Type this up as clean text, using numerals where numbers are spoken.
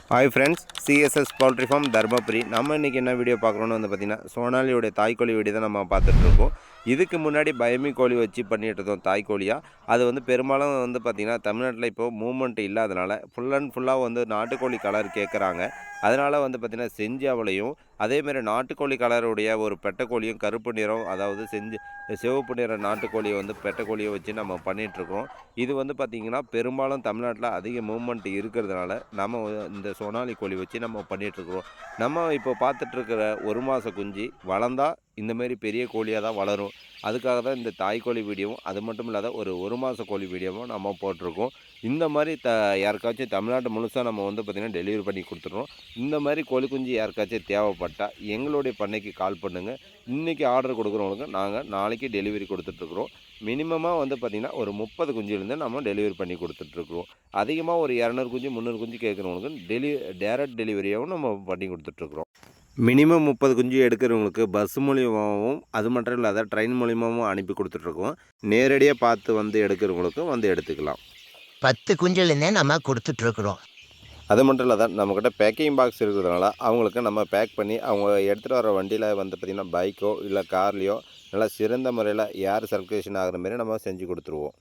Hi friends, CSS poultry form Dharmapuri. நம்ம இன்றைக்கி என்ன வீடியோ பார்க்குறோன்னு வந்து பார்த்திங்கன்னா, சோனாலியோடைய தாய்க்கோழி வீடியோ தான் நம்ம பார்த்துட்ருக்கோம். இதுக்கு முன்னாடி பயமி கோழி வச்சு பண்ணிகிட்டு இருந்தோம் தாய்க்கோழியாக. அது வந்து பெரும்பாலும் வந்து பார்த்திங்கன்னா, தமிழ்நாட்டில் இப்போது மூவ்மெண்ட் இல்லாதனால ஃபுல் அண்ட் ஃபுல்லாக வந்து நாட்டுக்கோழி கலர் கேட்குறாங்க. அதனால் வந்து பார்த்திங்கன்னா, செஞ்சாவளையும் அதேமாரி நாட்டுக்கோழி கலருடைய ஒரு பெட்டைக்கோழியும் கருப்பு நிறம், அதாவது சிவப்பு நிற நாட்டுக்கோழியை வந்து பெட்டைக்கோழியை வச்சு நம்ம பண்ணிகிட்ருக்கோம். இது வந்து பார்த்திங்கன்னா, பெரும்பாலும் தமிழ்நாட்டில் அதிக மூவ்மெண்ட் இருக்கிறதுனால நம்ம இந்த சோனாலி கோழி வச்சு நம்ம பண்ணிகிட்ருக்குறோம். நம்ம இப்போ பார்த்துட்ருக்கிற ஒரு மாத குஞ்சு வளர்ந்தா இந்தமாரி பெரிய கோழியாக தான் வளரும். அதுக்காக தான் இந்த தாய்க்கோழி வீடியோவும், அது மட்டும் இல்லாத ஒரு மாத கோழி வீடியோவும் நம்ம போட்டிருக்கோம். இந்த மாதிரி யாருக்காச்சும் தமிழ்நாடு முழுசாக நம்ம வந்து பார்த்திங்கன்னா டெலிவரி பண்ணி கொடுத்துட்றோம். இந்த மாதிரி கோழி குஞ்சு யாருக்காச்சும் தேவைப்பட்டால் எங்களுடைய பண்ணைக்கு கால் பண்ணுங்கள். இன்றைக்கி ஆர்டர் கொடுக்குறவங்களுக்கு நாங்கள் நாளைக்கு டெலிவரி கொடுத்துட்ருக்குறோம். மினிமமாக வந்து பார்த்திங்கன்னா ஒரு 30 குஞ்சுலேருந்து நம்ம டெலிவரி பண்ணி கொடுத்துட்ருக்குறோம். அதிகமாக ஒரு 200 குஞ்சு 300 குஞ்சு கேட்குறவங்களுக்கு டைரக்ட் டெலிவரியாகவும் நம்ம பண்ணி கொடுத்துட்ருக்குறோம். மினிமம் 30 குஞ்சு எடுக்கிறவங்களுக்கு பஸ் மூலியமாகவும், அது மட்டும் இல்லாத ட்ரெயின் மூலியமாகவும் அனுப்பி கொடுத்துட்ருக்கோம். நேரடியாக பார்த்து வந்து எடுக்கிறவங்களுக்கும் வந்து எடுத்துக்கலாம். 10 குஞ்சுலேருந்தே நம்ம கொடுத்துட்ருக்குறோம். அது மட்டும் இல்லாத நம்மக்கிட்ட பேக்கிங் பாக்ஸ் இருக்கிறதுனால அவங்களுக்கு நம்ம பேக் பண்ணி அவங்க எடுத்துகிட்டு வர வண்டியில் வந்து பார்த்திங்கன்னா பைக்கோ இல்லை கார்லேயோ நல்லா சிறந்த முறையில் ஏர் சர்க்குலேஷன் ஆகிற மாரி நம்ம செஞ்சு கொடுத்துருவோம்.